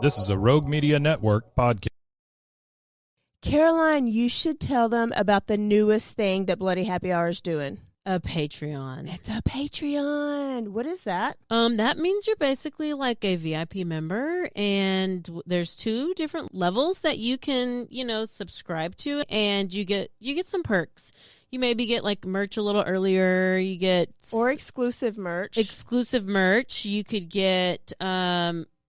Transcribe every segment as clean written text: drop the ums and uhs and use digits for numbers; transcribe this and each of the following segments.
This is a Rogue Media Network podcast. Caroline, you should tell them about the newest thing that Bloody Happy Hour is doing. A Patreon. It's a Patreon. What is that? That means you're basically like a VIP member, and there's 2 different levels that you can, subscribe to, and you get some perks. You maybe get like merch a little earlier. You get exclusive merch. You could get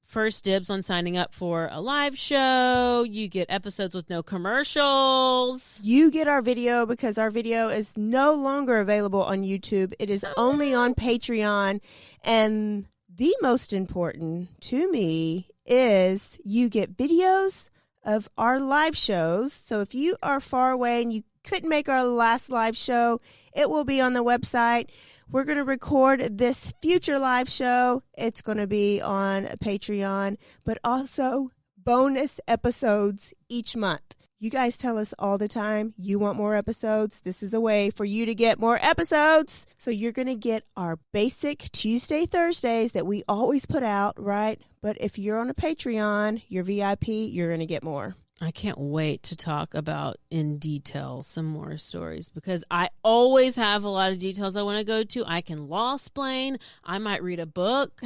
first dibs on signing up for a live show. You get episodes with no commercials. You get our video because our video is no longer available on YouTube. It is only on Patreon. And the most important to me is you get videos of our live shows. So if you are far away and you couldn't make our last live show, it will be on the website. We're going to record this future live show. It's going to be on Patreon, but also bonus episodes each month. You guys tell us all the time you want more episodes. This is a way for you to get more episodes. So you're going to get our basic Tuesday, Thursdays that we always put out, right? But if you're on a Patreon, you're VIP, you're going to get more. I can't wait to talk about in detail some more stories because I always have a lot of details I want to go to. I can law-splain. I might read a book.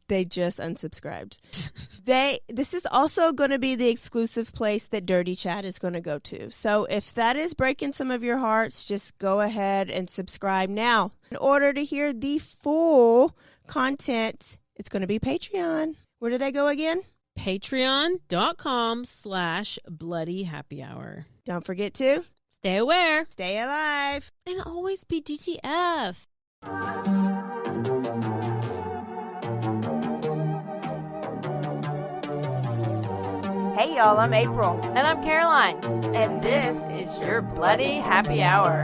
They just unsubscribed. This is also going to be the exclusive place that Dirty Chat is going to go to. So if that is breaking some of your hearts, just go ahead and subscribe now. In order to hear the full content, it's going to be Patreon. Where do they go again? Patreon.com/BloodyHappyHour. Don't forget to stay aware, stay alive, and always be DTF. Hey y'all, I'm April. And I'm Caroline. And this is your Bloody Happy Hour.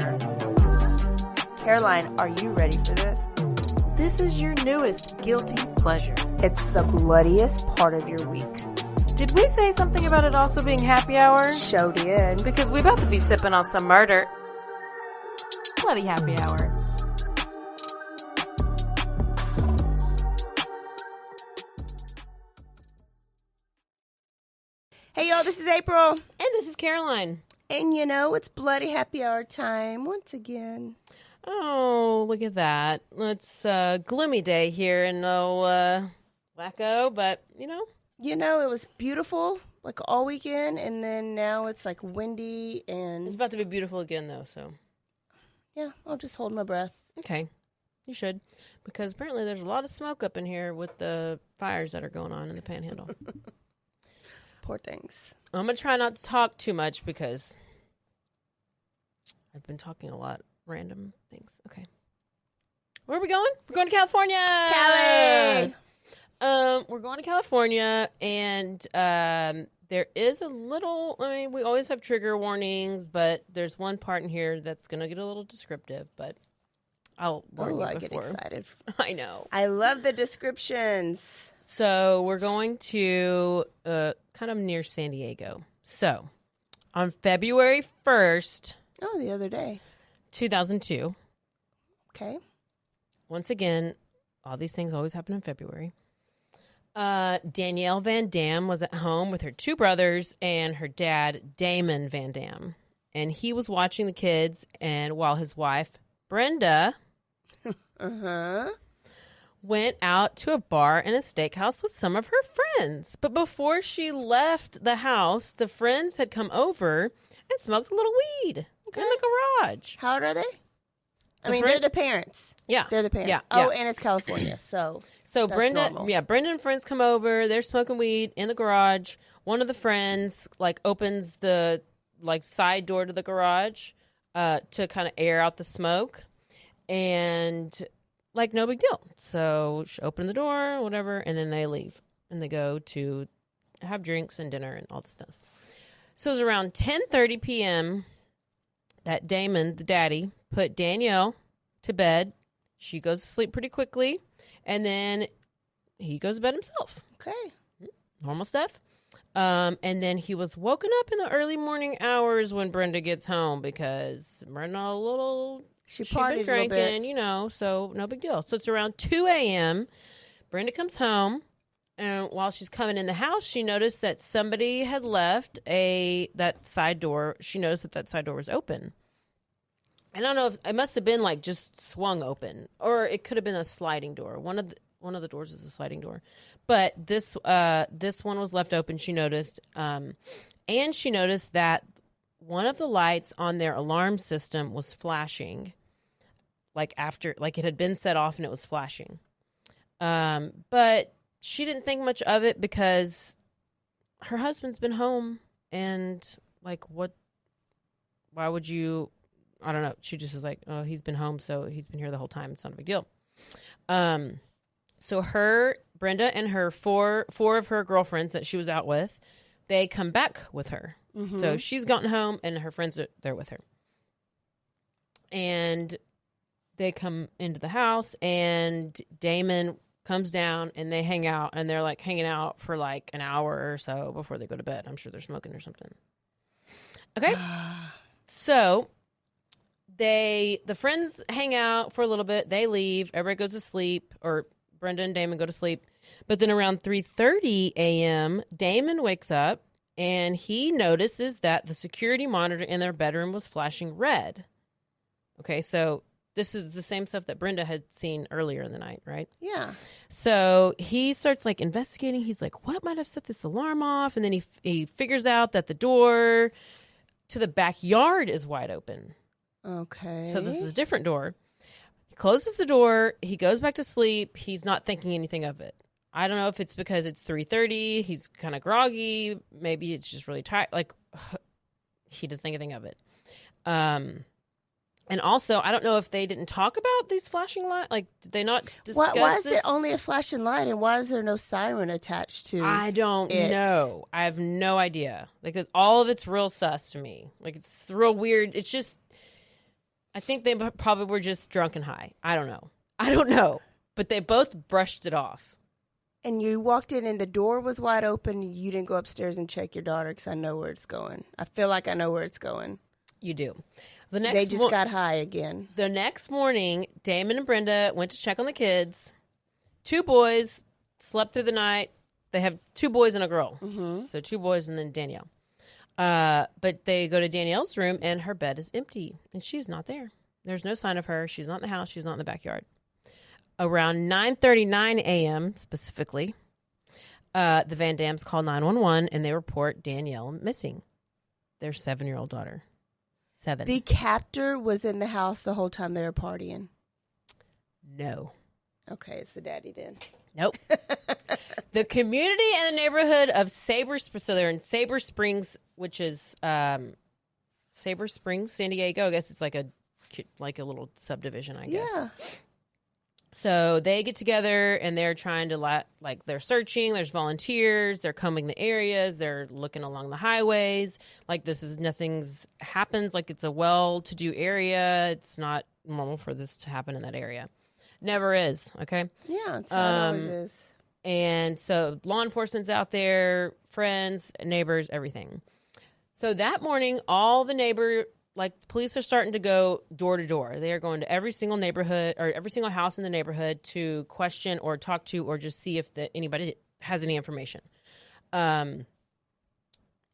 Caroline, are you ready for this? This is your newest guilty pleasure. It's the bloodiest part of your week. Did we say something about it also being happy hour? Show did. Because we about to be sipping on some murder. Bloody Happy Hour. Hey y'all, this is April. And this is Caroline. And it's Bloody Happy Hour time once again. Oh, look at that. It's a gloomy day here in Wacko, but, it was beautiful, like all weekend, and then now it's like windy and... It's about to be beautiful again, though, so... Yeah, I'll just hold my breath. Okay, you should, because apparently there's a lot of smoke up in here with the fires that are going on in the Panhandle. Poor things. I'm going to try not to talk too much because I've been talking a lot. Random things. Okay. Where are we going? We're going to California. Cali. We're going to California, and there is a little. We always have trigger warnings, but there's one part in here that's going to get a little descriptive. But I'll warn you before. I get excited. I know. I love the descriptions. So we're going to kind of near San Diego. So on February 1st. Oh, the other day. 2002. Okay. Once again, all these things always happen in February. Danielle van Dam was at home with her 2 brothers and her dad, Damon van Dam. And he was watching the kids, and while his wife, Brenda, went out to a bar and a steakhouse with some of her friends. But before she left the house, the friends had come over and smoked a little weed in the garage. How old are they? They're the parents. Yeah. They're the parents. Yeah. Oh, and it's California, so Brenda, normal. Brenda and friends come over. They're smoking weed in the garage. One of the friends, opens the, side door to the garage to kind of air out the smoke. And, no big deal. So she opened the door, whatever, and then they leave. And they go to have drinks and dinner and all this stuff. So it was around 10:30 p.m. that Damon, the daddy, put Danielle to bed. She goes to sleep pretty quickly, and then he goes to bed himself. Okay. Normal stuff. And then he was woken up in the early morning hours when Brenda gets home because Brenda she'd been drinking, so no big deal. So it's around 2 a.m. Brenda comes home, And while she's coming in the house, she noticed that somebody had left that side door. She noticed that side door was open. I don't know if it must have been like just swung open, or it could have been a sliding door. One of the doors is a sliding door, but this one was left open. She noticed, and she noticed that one of the lights on their alarm system was flashing, like it had been set off and it was flashing. But she didn't think much of it because her husband's been home, and like, what? Why would you? I don't know. She just was like, oh, he's been home, so he's been here the whole time. It's not a big deal. So Brenda and her four of her girlfriends that she was out with, they come back with her. Mm-hmm. So she's gotten home, and her friends are there with her. And they come into the house, and Damon comes down, and they hang out, and they're like hanging out for like an hour or so before they go to bed. I'm sure they're smoking or something. Okay. So the friends hang out for a little bit. They leave. Everybody goes to sleep, or Brenda and Damon go to sleep. But then around 3:30 a.m., Damon wakes up, and he notices that the security monitor in their bedroom was flashing red. Okay, so this is the same stuff that Brenda had seen earlier in the night, right? Yeah. So he starts like investigating. He's like, what might have set this alarm off? And then he figures out that the door to the backyard is wide open. Okay. So this is a different door. He closes the door. He goes back to sleep. He's not thinking anything of it. I don't know if it's because it's 3:30. He's kind of groggy. Maybe it's just really tired. Like, he doesn't think anything of it. And also, I don't know if they didn't talk about these flashing lights. Like, did they not discuss why is this? it only a flashing light, and why is there no siren attached to it? I don't know. I have no idea. Like, all of it's real sus to me. Like, it's real weird. It's just, I think they probably were just drunk and high. I don't know. But they both brushed it off. And you walked in and the door was wide open. You didn't go upstairs and check your daughter because I know where it's going. I feel like I know where it's going. You do. They just got high again. The next morning, Damon and Brenda went to check on the kids. 2 boys slept through the night. They have 2 boys and a girl. Mm-hmm. So 2 boys and then Danielle. But they go to Danielle's room, and her bed is empty, and she's not there. There's no sign of her. She's not in the house. She's not in the backyard. Around 9:39 a.m. specifically, the Van Dams call 911, and they report Danielle missing, their 7-year-old daughter. 7. The captor was in the house the whole time they were partying. No. Okay, it's the daddy then. Nope. The community and the neighborhood of so they're in Sabre Springs, which is Sabre Springs, San Diego. I guess it's like a little subdivision, I guess. Yeah. So they get together, and they're trying to, they're searching. There's volunteers. They're combing the areas. They're looking along the highways. Like, nothing's happens. Like, it's a well-to-do area. It's not normal for this to happen in that area. Never is, okay? Yeah, it's how it always is. And so law enforcement's out there, friends, neighbors, everything. So that morning, all the police are starting to go door to door. They are going to every single neighborhood or every single house in the neighborhood to question or talk to or just see if anybody has any information. All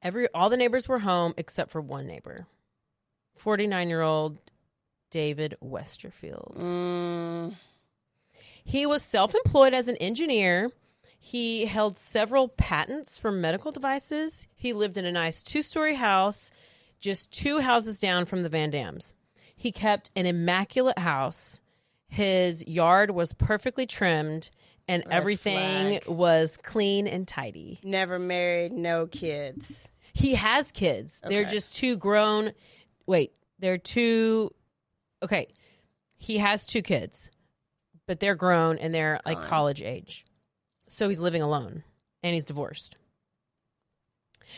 the neighbors were home except for one neighbor, 49-year-old David Westerfield. He was self-employed as an engineer. He held several patents for medical devices. He lived in a nice 2-story house, just 2 houses down from the Van Dams. He kept an immaculate house. His yard was perfectly trimmed, and everything was clean and tidy. Never married, no kids. He has kids. Okay. They're just 2 grown. Wait, they're 2. Okay. He has 2 kids, but they're grown and they're like college age. So he's living alone, and he's divorced.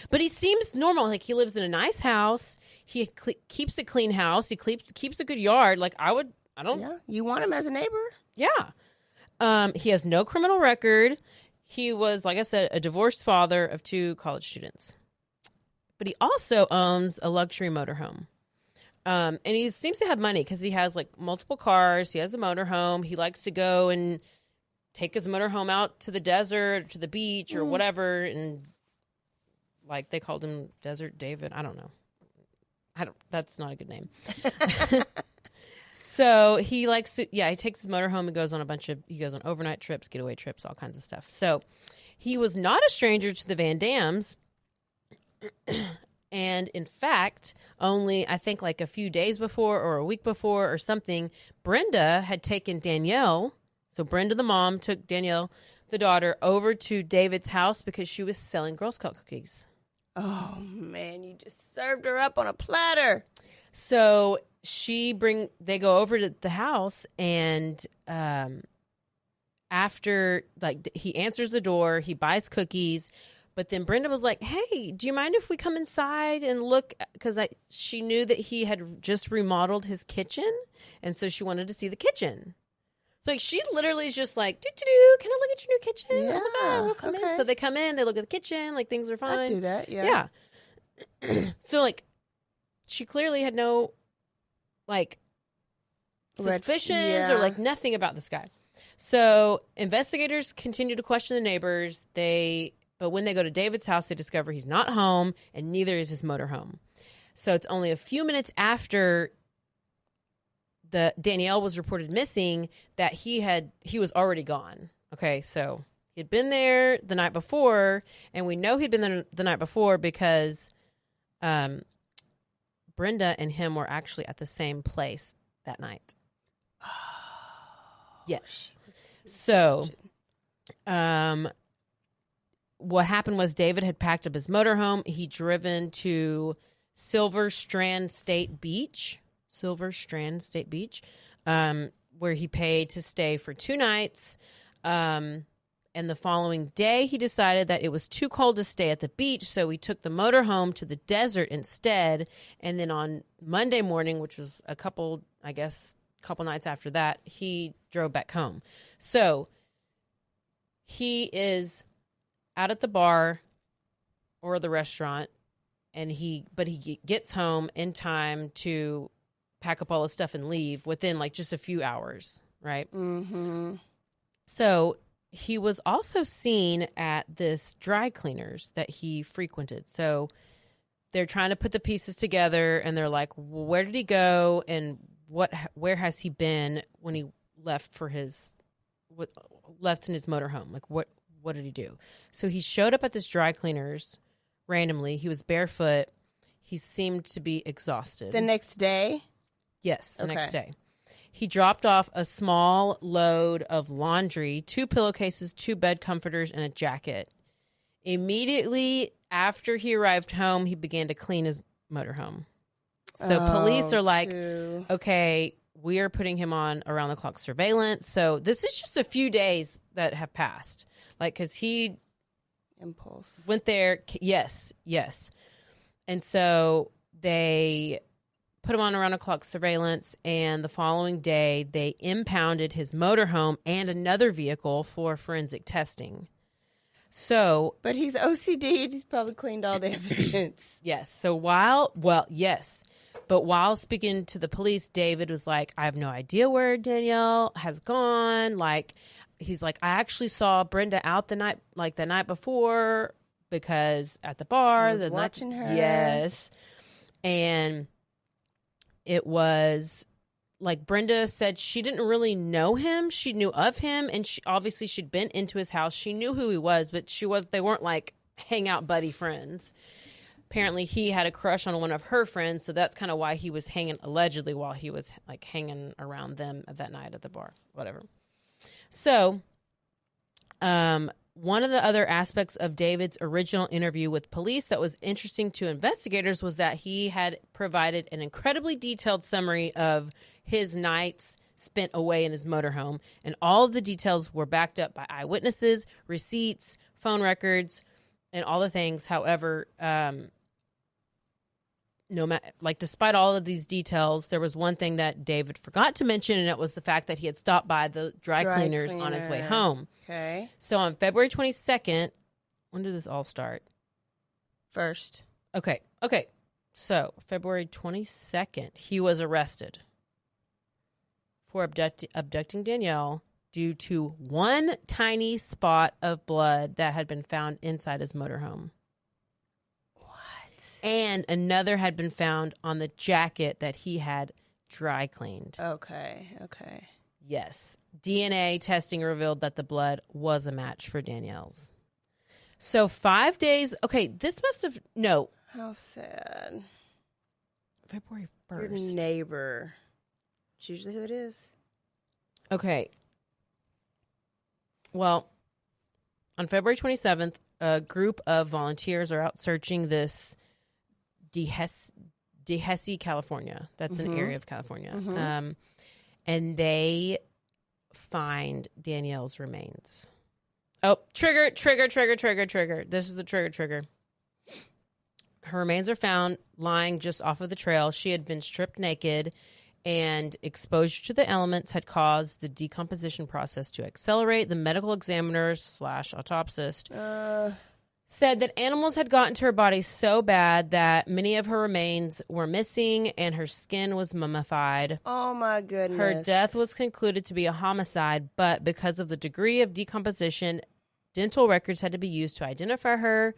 But he seems normal. Like, he lives in a nice house. He keeps a clean house. He keeps a good yard. Like, Yeah, you want him as a neighbor? Yeah. He has no criminal record. He was, like I said, a divorced father of 2 college students. But he also owns a luxury motorhome. And he seems to have money because he has, like, multiple cars. He has a motorhome. He likes to go and take his motorhome out to the desert, to the beach, or whatever, and like they called him Desert David. I don't know. That's not a good name. So he likes to, he takes his motorhome and goes on he goes on overnight trips, getaway trips, all kinds of stuff. So he was not a stranger to the Van Dams. And in fact, only I think like a few days before or a week before or something, Brenda had taken Danielle. So Brenda, the mom, took Danielle, the daughter, over to David's house because she was selling Girl Scout cookies. Oh, man, you just served her up on a platter. So they go over to the house, and after, like, he answers the door, he buys cookies, but then Brenda was like, hey, do you mind if we come inside and look? Because she knew that he had just remodeled his kitchen, and so she wanted to see the kitchen. So, like, she literally is just like, do-do-do, can I look at your new kitchen? Yeah, oh, my God, we'll come in. So they come in, they look at the kitchen, like, things are fine. I'd do that, yeah. Yeah. So, like, she clearly had no, like, suspicions or, like, nothing about this guy. So investigators continue to question the neighbors. But when they go to David's house, they discover he's not home, and neither is his motorhome. So it's only a few minutes after Danielle was reported missing that he was already gone. Okay, so he'd been there the night before, and we know he'd been there the night before because Brenda and him were actually at the same place that night. Oh, yes. So, what happened was David had packed up his motorhome. He'd driven to Silver Strand State Beach, where he paid to stay for 2 nights. And the following day, he decided that it was too cold to stay at the beach, so he took the motorhome to the desert instead. And then on Monday morning, which was a couple nights after that, he drove back home. So he is out at the bar or the restaurant, and he gets home in time to pack up all his stuff and leave within like just a few hours, right? Mm-hmm. So he was also seen at this dry cleaners that he frequented. So they're trying to put the pieces together, and they're like, well, where did he go, and where has he been when he left in his motorhome? Like, what did he do? So he showed up at this dry cleaners randomly. He was barefoot. He seemed to be exhausted. The next day? Yes, the next day. He dropped off a small load of laundry, 2 pillowcases, 2 bed comforters, and a jacket. Immediately after he arrived home, he began to clean his motorhome. So police are like, okay, we are putting him on around-the-clock surveillance. So this is just a few days that have passed. Like, because he went there. Yes. And so they put him on around-the-clock surveillance, and the following day, they impounded his motorhome and another vehicle for forensic testing. So, but he's OCD. He's probably cleaned all the evidence. Yes. So yes. But while speaking to the police, David was like, I have no idea where Danielle has gone. Like, he's like, I actually saw Brenda out the night before, because at the bar. I was watching her. Yes. And it was like Brenda said she didn't really know him. She knew of him, and she'd been into his house. She knew who he was, but they weren't like hangout buddy friends. Apparently he had a crush on one of her friends, so that's kind of why he was allegedly while he was like hanging around them that night at the bar, whatever. So, one of the other aspects of David's original interview with police that was interesting to investigators was that he had provided an incredibly detailed summary of his nights spent away in his motorhome, and all of the details were backed up by eyewitnesses, receipts, phone records, and all the things. However, despite all of these details, there was one thing that David forgot to mention, and it was the fact that he had stopped by the dry cleaners on his way home. Okay. So on February 22nd, when did this all start? First. Okay. So February 22nd, he was arrested for abducting Danielle, due to one tiny spot of blood that had been found inside his motorhome. What? And another had been found on the jacket that he had dry cleaned. Okay. Yes. DNA testing revealed that the blood was a match for Danielle's. So 5 days. Okay, this must have. No. How sad. February 1st. Your neighbor. It's usually who it is. Okay. Well, on February 27th, a group of volunteers are out searching this Dehesse, California. That's an area of California. And they find Danielle's remains. Oh, trigger. This is the trigger. Her remains are found lying just off of the trail. She had been stripped naked, and exposure to the elements had caused the decomposition process to accelerate. The medical examiner / autopsist said that animals had gotten to her body so bad that many of her remains were missing and her skin was mummified. Oh, my goodness. Her death was concluded to be a homicide, but because of the degree of decomposition, dental records had to be used to identify her.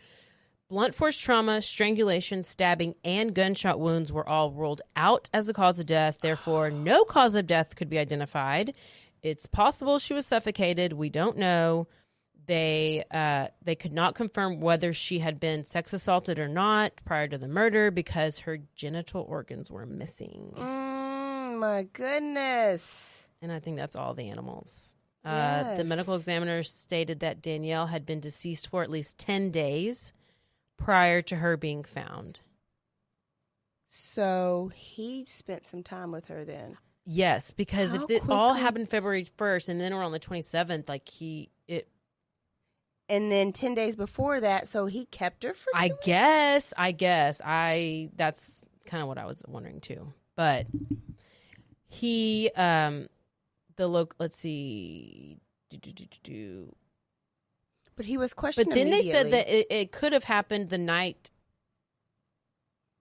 Blunt force trauma, strangulation, stabbing, and gunshot wounds were all ruled out as the cause of death. Therefore, no cause of death could be identified. It's possible she was suffocated. We don't know. They could not confirm whether she had been sex assaulted or not prior to the murder because her genital organs were missing. My goodness. And I think that's all the animals. Yes. The medical examiner stated that Danielle had been deceased for at least 10 days prior to her being found. So he spent some time with her then. Yes, because How if it all quickly- happened February 1st and then we're on the 27th, like And then 10 days before that, so he kept her for 2 I weeks? guess. That's kind of what I was wondering too. But he, let's see. But he was questioned But then they said immediately. that it could have happened the night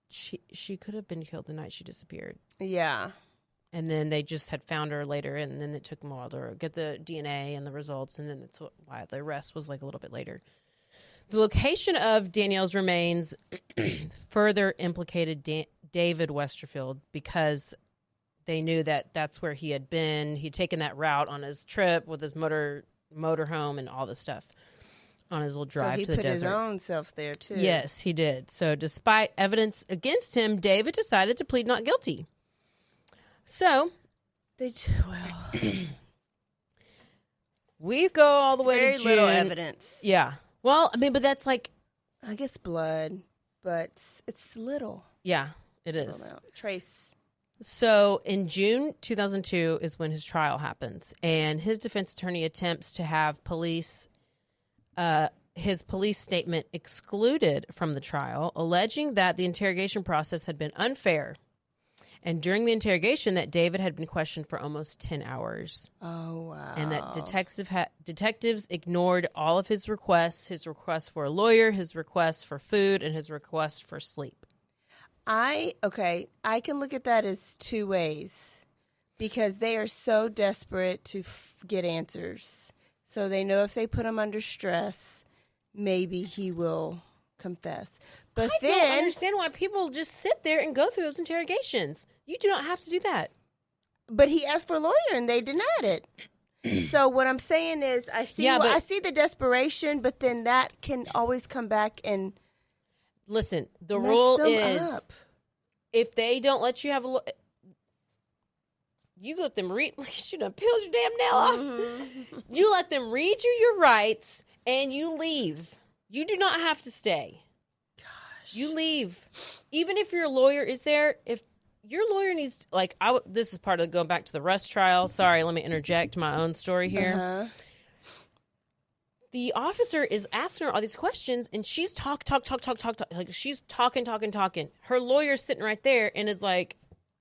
she could have been killed the night she disappeared. Yeah. And then they just had found her later, and then it took them a while to get the DNA and the results, and then that's why the arrest was like a little bit later. The location of Danielle's remains further implicated David Westerfield because they knew that that's where he had been. He'd taken that route on his trip with his motorhome and all this stuff on his little drive to the So he put his desert. own self there, too. Yes, he did. So despite evidence against him, David decided to plead not guilty. So we go all the way very to June. little evidence. Yeah. Well, I mean, but that's like, I guess blood, but it's little. yeah, it is. Little amount. Trace. So in June 2002 is when his trial happens, and his defense attorney attempts to have his police statement excluded from the trial, alleging that the interrogation process had been unfair. And during the interrogation, that David had been questioned for almost 10 hours. Oh, wow. And that detectives ignored all of his requests for a lawyer, his requests for food, and his request for sleep. I can look at that as two ways because they are so desperate to get answers. So they know if they put him under stress, maybe he will confess. But I don't understand why people just sit there and go through those interrogations. You do not have to do that. But he asked for a lawyer and they denied it. So what I'm saying is I see the desperation, but then that can always come back and listen, the mess rule them is up. if they don't let you have you let them read, like you done peeled your damn nail off. Mm-hmm. You let them read you your rights and you leave. You do not have to stay. Gosh. You leave. Even if your lawyer is there, if your lawyer needs, this is part of going back to the Russ trial. Sorry, let me interject my own story here. Uh-huh. The officer is asking her all these questions, and she's talk. Like she's talking. Her lawyer's sitting right there and is like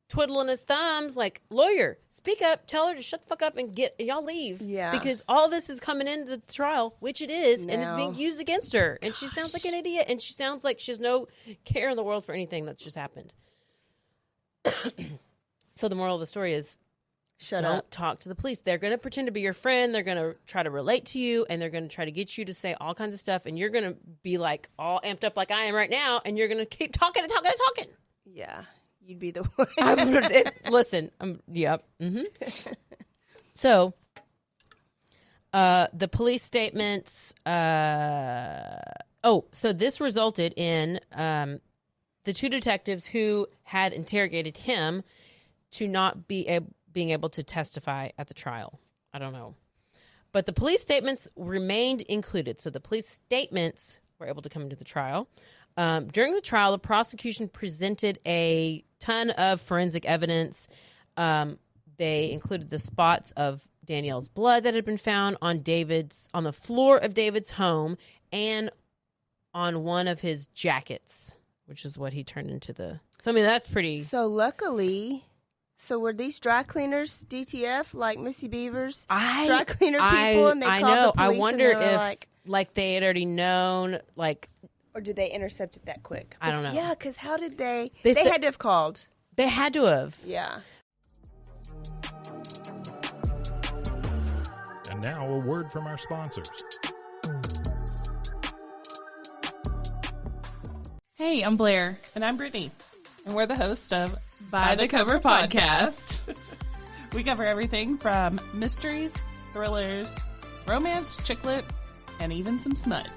twiddling his thumbs, like, lawyer, speak up, tell her to shut the fuck up and y'all leave. Yeah. Because all this is coming into the trial, which it is, and it's Now. being used against her. And she sounds like an idiot, and she sounds like she has no care in the world for anything that's just happened. So the moral of the story is Don't talk to the police. They're going to pretend to be your friend. They're going to try to relate to you, and they're going to try to get you to say all kinds of stuff, and you're going to be like all amped up like I am right now, and you're going to keep talking and talking and talking. Yeah, you'd be the one. Listen, yep. Mm-hmm. So, the police statements. So this resulted in the two detectives who had interrogated him to not being able to testify at the trial. I don't know. But the police statements remained included. So the police statements were able to come into the trial. During the trial, the prosecution presented a ton of forensic evidence. They included the spots of Danielle's blood that had been found on the floor of David's home and on one of his jackets, which is what he turned into So, I mean, that's pretty... So, luckily... So, were these dry cleaners DTF, like Missy Beaver's dry cleaner people, and they called the police? I wonder and they were if they had already known, or did they intercept it that quick? I don't know. Yeah, because how did they... They had to have called. They had to have. Yeah. And now a word from our sponsors. Hey, I'm Blair. And I'm Brittany. And we're the host of By the Cover Podcast. We cover everything from mysteries, thrillers, romance, chick lit, and even some smut.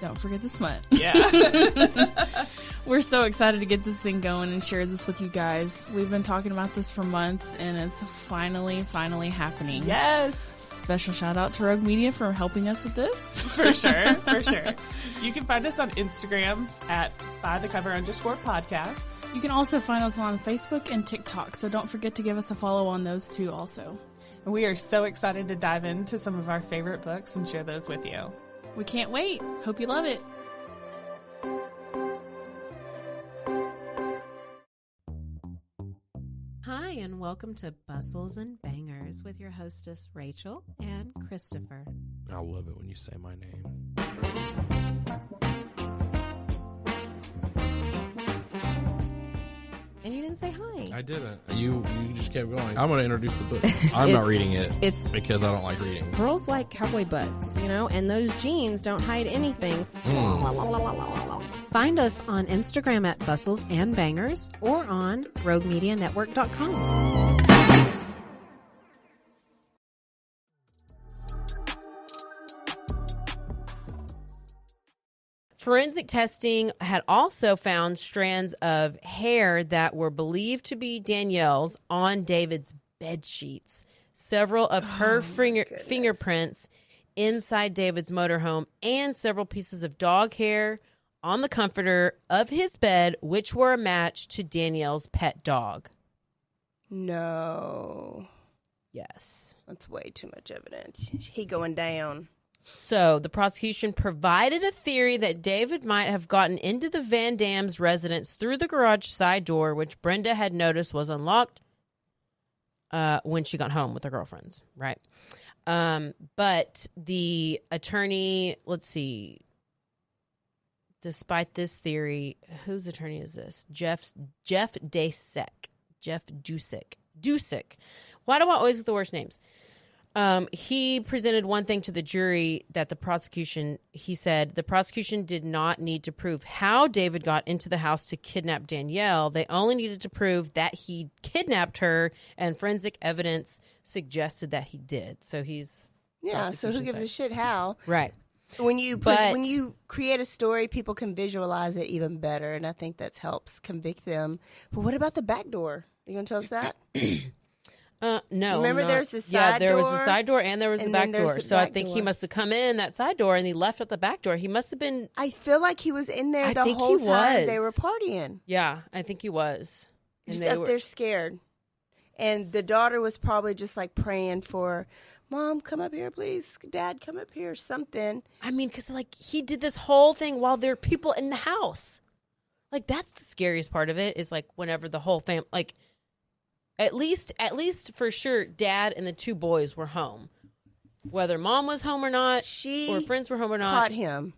Don't forget the smut. Yeah. We're so excited to get this thing going and share this with you guys. We've been talking about this for months, and it's finally happening. Yes. Special shout out to Rogue Media for helping us with this. For sure. You can find us on Instagram at @bythecover_podcast. You can also find us on Facebook and TikTok, so don't forget to give us a follow on those too also. And we are so excited to dive into some of our favorite books and share those with you. We can't wait. Hope you love it. Hi, and welcome to Bustles and Bangers with your hostess, Rachel and Christopher. I love it when you say my name. And you didn't say hi. I didn't. You just kept going. I'm going to introduce the book. I'm not reading it. It's because I don't like reading. Girls like cowboy butts, and those jeans don't hide anything. Find us on Instagram at Bustles and Bangers or on RogueMediaNetwork.com. Forensic testing had also found strands of hair that were believed to be Danielle's on David's bed sheets. Several of her fingerprints inside David's motorhome and several pieces of dog hair on the comforter of his bed, which were a match to Danielle's pet dog. No. Yes. That's way too much evidence. He going down. So the prosecution provided a theory that David might have gotten into the Van Dam's residence through the garage side door, which Brenda had noticed was unlocked when she got home with her girlfriends, right? But the attorney, let's see, despite this theory, whose attorney is this? Jeff Dusek. Why do I always get the worst names? He presented one thing to the jury that he said the prosecution did not need to prove how David got into the house to kidnap Danielle. They only needed to prove that he kidnapped her, and forensic evidence suggested that he did. So he's... Yeah, so who gives a shit how? Right. When you create a story, people can visualize it even better, and I think that helps convict them. But what about the back door? Are you going to tell us that? No. Remember there's the side door? Yeah, there was the side door and there was the back door. So I think door. he must have come in that side door and he left at the back door. He must have been... I feel like he was in there the whole time they were partying. Yeah, I think he was. Just up there scared. And the daughter was probably just like praying for, Mom, come up here, please. Dad, come up here, something. I mean, because like he did this whole thing while there are people in the house. Like that's the scariest part of it is like whenever the whole family... like. At least for sure, Dad and the two boys were home. Whether Mom was home or not, or friends were home or not. Caught him.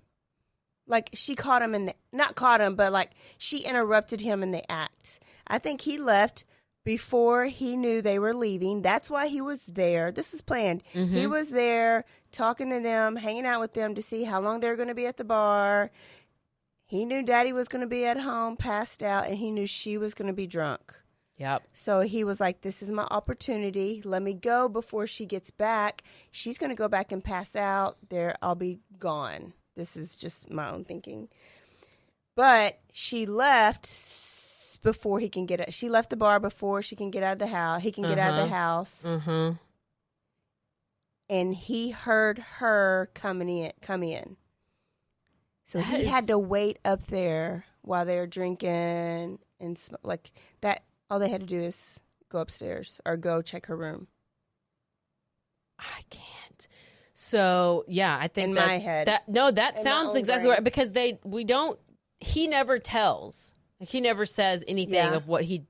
Like, she caught him not caught him, but like, she interrupted him in the act. I think he left, before he knew they were leaving. That's why he was there. This is planned. He was there talking to them, hanging out with them to see how long they were going to be at the bar. He knew Daddy was going to be at home, passed out, and he knew she was going to be drunk. Yep. So he was like, this is my opportunity. Let me go before she gets back. She's going to go back and pass out. I'll be gone. This is just my own thinking. But she left before he can get out. She left the bar before she can get out of the house. He can get out of the house. And he heard her come in. So he had to wait up there while they were drinking and like that. All they had to do is go upstairs or go check her room. I can't. So yeah, I think in my head. That sounds exactly right because he never tells. Like, he never says anything of what he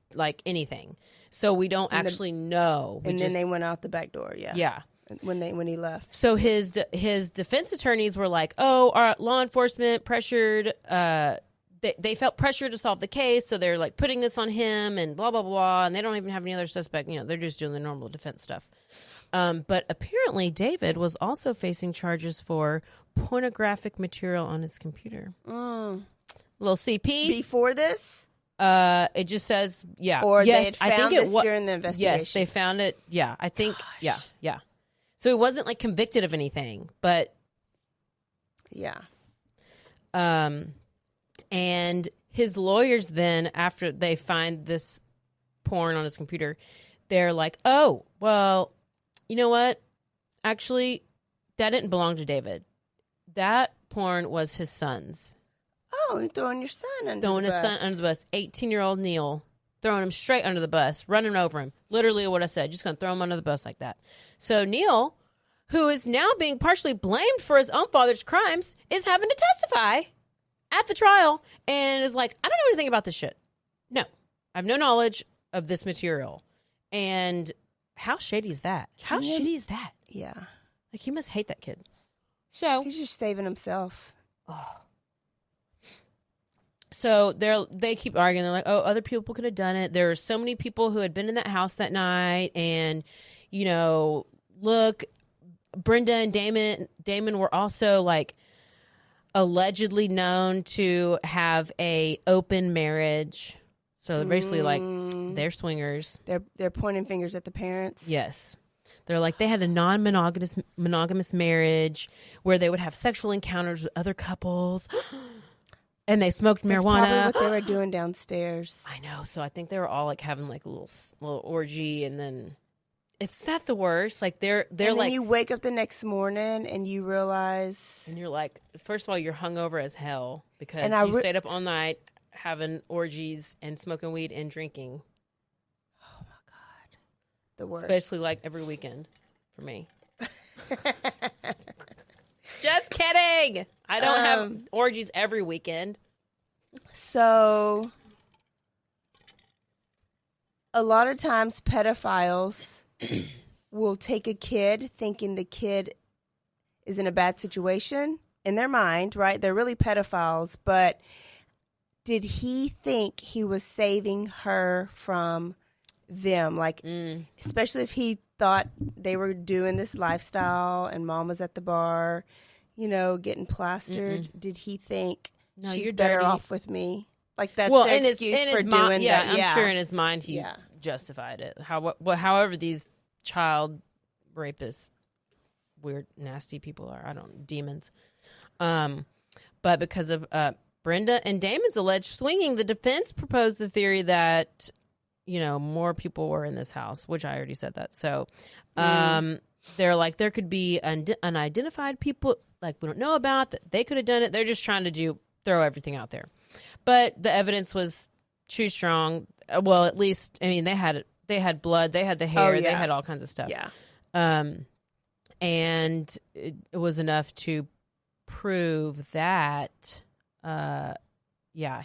anything. So we don't actually know. And then they went out the back door. Yeah. Yeah. When he left. So his defense attorneys were like, "Oh, our law enforcement pressured. They felt pressure to solve the case, so they're like putting this on him and blah blah blah. And they don't even have any other suspect. They're just doing the normal defense stuff." But apparently, David was also facing charges for pornographic material on his computer. Little CP before this. It just says Or yes, they had found I think this during the investigation. Yes, they found it. Yeah, I think. Gosh. Yeah. So he wasn't like convicted of anything, but and his lawyers then, after they find this porn on his computer, they're like, "Oh, well, you know what? Actually, that didn't belong to David. That porn was his son's." Oh, you're throwing your son under the bus. His son under the bus. 18-year-old Neil. Throwing him straight under the bus. Running over him. Literally what I said. Just going to throw him under the bus like that. So Neil, who is now being partially blamed for his own father's crimes, is having to testify at the trial and is like, "I don't know anything about this shit. No. I have no knowledge of this material." And how shady is that? How shitty is that? Yeah. Like, he must hate that kid. So he's just saving himself. Oh. So they keep arguing. They're like, "Oh, other people could have done it. There were so many people who had been in that house that night. And, look, Brenda and Damon were also like allegedly known to have a open marriage. So they're basically like, they're swingers. They're pointing fingers at the parents. Yes. They're like, they had a monogamous marriage where they would have sexual encounters with other couples. And they smoked marijuana. That's probably what they were doing downstairs. I know. So I think they were all like having like a little orgy, and then it's not the worst. Like they're and like, then you wake up the next morning and you realize, and you're like, first of all, you're hungover as hell because you stayed up all night having orgies and smoking weed and drinking. Oh my God, the worst. It's basically like every weekend for me. Just kidding. I don't have orgies every weekend. So, a lot of times pedophiles will take a kid thinking the kid is in a bad situation in their mind, right? They're really pedophiles, but did he think he was saving her from them? Like, especially if he thought they were doing this lifestyle and mom was at the bar, getting plastered. Did he think she's better off with me? Like that's the excuse for doing that. I'm sure in his mind he justified it. However these child rapists, weird, nasty people are. Demons. But because of Brenda and Damon's alleged swinging, the defense proposed the theory that more people were in this house, which I already said that. So they're like, there could be unidentified people like we don't know about that they could have done it. They're just trying to throw everything out there. But the evidence was too strong. Well, at least, I mean, they had blood, they had the hair, they had all kinds of stuff. Yeah. And it was enough to prove that,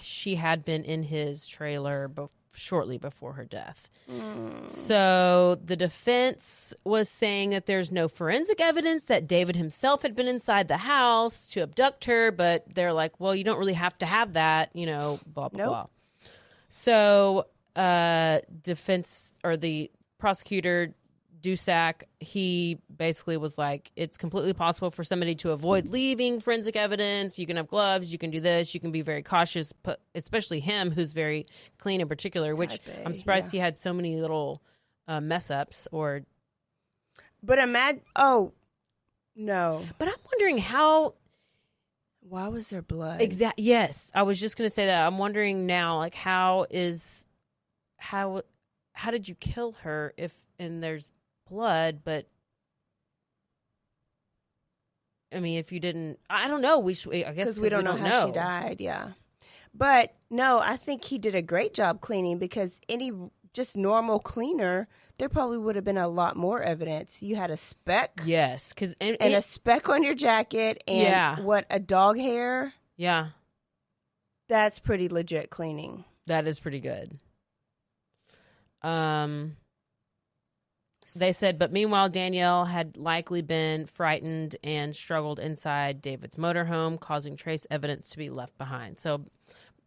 she had been in his trailer shortly before her death. So the defense was saying that there's no forensic evidence that David himself had been inside the house to abduct her, but they're like, well, you don't really have to have that, blah, blah, blah. So defense or the prosecutor Dusak, he basically was like, it's completely possible for somebody to avoid leaving forensic evidence. You can have gloves, you can do this, you can be very cautious, but especially him who's very clean in particular, which I'm surprised he had so many little mess ups or. But no. But I'm wondering how. Why was there blood? Yes, I was just going to say that. I'm wondering now, like, how did you kill her and there's blood, but I mean, if you didn't, I don't know. I guess because we don't know how she died. Yeah, but no, I think he did a great job cleaning because any just normal cleaner, there probably would have been a lot more evidence. You had a speck, yes, and a speck on your jacket, and a dog hair. Yeah, that's pretty legit cleaning. That is pretty good. They said, but meanwhile, Danielle had likely been frightened and struggled inside David's motorhome, causing trace evidence to be left behind. So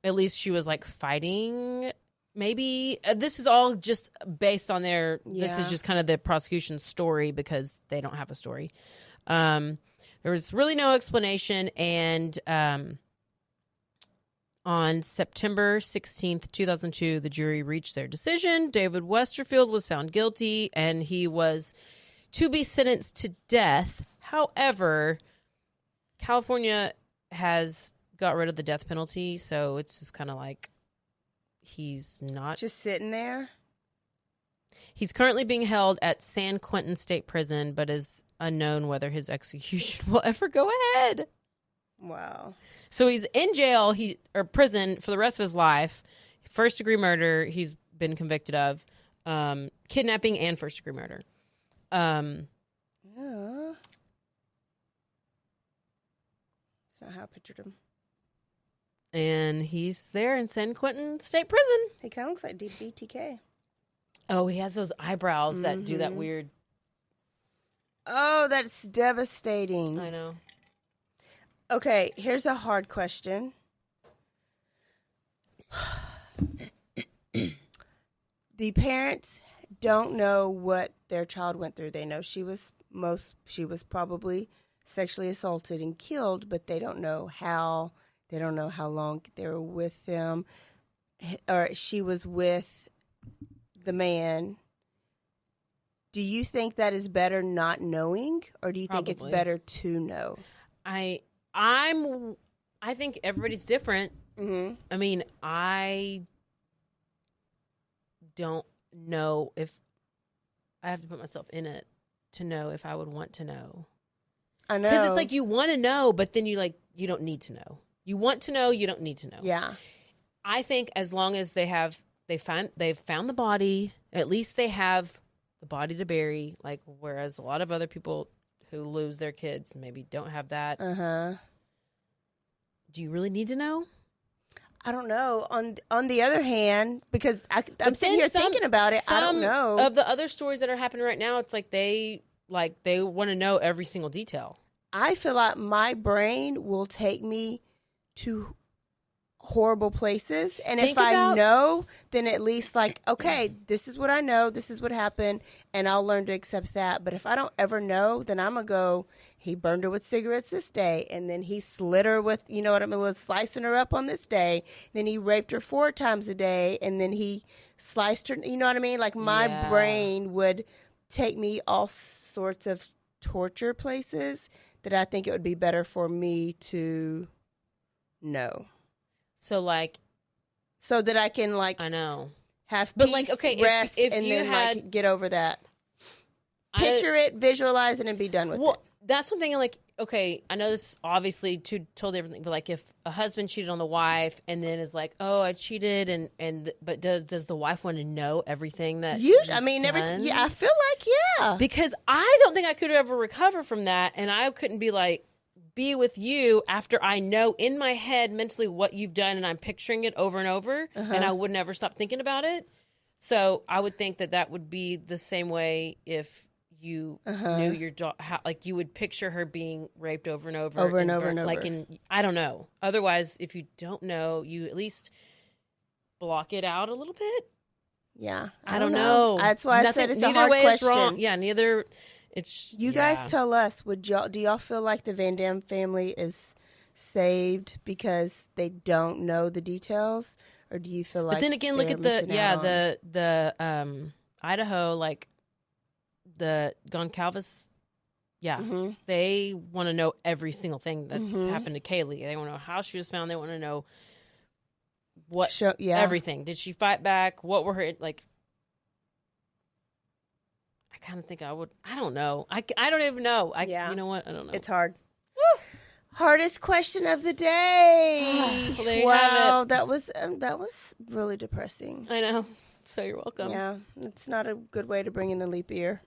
at least she was like fighting. Maybe this is all just based on this is just kind of the prosecution's story because they don't have a story. There was really no explanation. And, on September 16th, 2002, the jury reached their decision. David Westerfield was found guilty, and he was to be sentenced to death. However, California has got rid of the death penalty, so it's just kind of like he's not... Just sitting there? He's currently being held at San Quentin State Prison, but is unknown whether his execution will ever go ahead. Wow. So he's in jail, or prison for the rest of his life. First-degree murder he's been convicted of. Kidnapping and first-degree murder. Yeah. That's not how I pictured him. And he's there in San Quentin State Prison. He kind of looks like BTK. Oh, he has those eyebrows that do that weird... Oh, that's devastating. I know. Okay, here's a hard question. The parents don't know what their child went through. They know she was probably sexually assaulted and killed, but they don't know how. They don't know how long they were with him, or she was with the man. Do you think that is better not knowing, or do you think it's better to know? I think everybody's different. Mm-hmm. I mean, I don't know if I have to put myself in it to know if I would want to know. I know. Because it's like you want to know, but then you don't need to know. You want to know, you don't need to know. Yeah. I think as long as they've found the body, at least they have the body to bury, like whereas a lot of other people who lose their kids maybe don't have that. Uh-huh. Do you really need to know? I don't know. On the other hand, because I'm sitting here thinking about it, I don't know. Of the other stories that are happening right now, it's like they want to know every single detail. I feel like my brain will take me to horrible places, and if I know, then at least like, okay, this is what I know, this is what happened, and I'll learn to accept that. But if I don't ever know, then I'm gonna go, he burned her with cigarettes this day, and then he slit her with, you know what I mean, was slicing her up on this day, then he raped her 4 times a day, and then he sliced her, you know what I mean? Like my brain would take me all sorts of torture places that I think it would be better for me to know. So so that I can I know, have peace, but like, okay, rest, if and you then had, get over that. Picture it, visualize it, and be done with it. That's something like, okay, I know this obviously totally different, but like if a husband cheated on the wife and then is like, oh, I cheated, but does the wife want to know everything that? I mean, I feel like because I don't think I could ever recover from that, and I couldn't be with you after I know in my head mentally what you've done, and I'm picturing it over and over, and I would never stop thinking about it. So I would think that would be the same way if you knew your daughter, like you would picture her being raped over and over, and over. Like I don't know. Otherwise, if you don't know, you at least block it out a little bit. Yeah. I don't know. That's why I said it's a neither hard way question. is wrong. Yeah, neither. It's You guys tell us. Do y'all feel like the Van Dam family is saved because they don't know the details, or do you feel like? But then again, look at the Idaho, like the Goncalves. Yeah, they want to know every single thing that's happened to Kaylee. They want to know how she was found. They want to know everything. Did she fight back? What were her like? I kind of think I would. I don't know. I don't even know. You know what? I don't know. It's hard. Woo! Hardest question of the day. Well, wow, that was really depressing. I know. So you're welcome. Yeah, it's not a good way to bring in the leap year.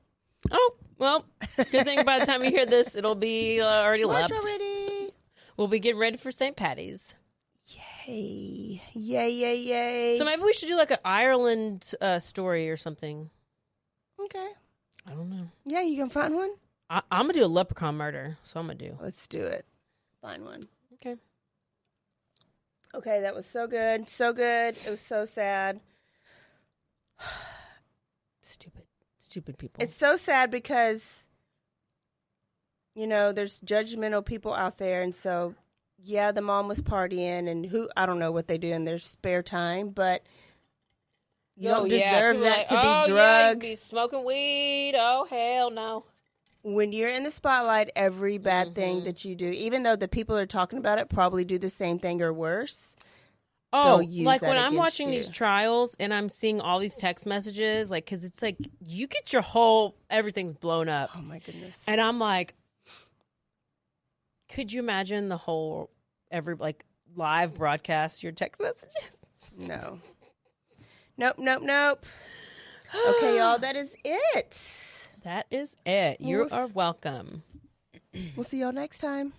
Oh, well, good thing by the time you hear this, it'll be already March left. already. We'll be getting ready for St. Patty's. Yay. Yay, yay, yay. So maybe we should do like an Ireland story or something. Okay. I don't know. Yeah, you can find one? I'm going to do a leprechaun murder. So I'm going to do. Let's do it. Find one. Okay. Okay, that was so good. So good. It was so sad. Stupid people. It's so sad because, there's judgmental people out there. And so, yeah, the mom was partying and I don't know what they do in their spare time, but you don't deserve that to be drugged. Yeah, you be smoking weed. Oh, hell no. When you're in the spotlight, every bad thing that you do, even though the people that are talking about it probably do the same thing or worse. Oh, like when I'm watching these trials and I'm seeing all these text messages, like, because it's like you get everything's blown up. Oh, my goodness. And I'm like, could you imagine the whole, live broadcast your text messages? No. Nope. Okay, y'all, that is it. That is it. You are welcome. We'll see y'all next time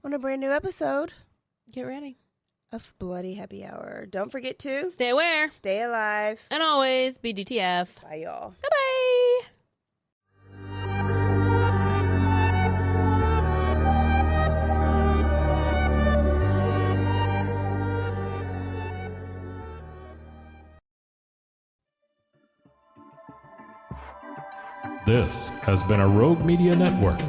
on a brand new episode. Get ready. Of Bloody Happy Hour. Don't forget to stay aware, stay alive, and always be DTF. Bye, y'all. Bye-bye. This has been a Rogue Media Network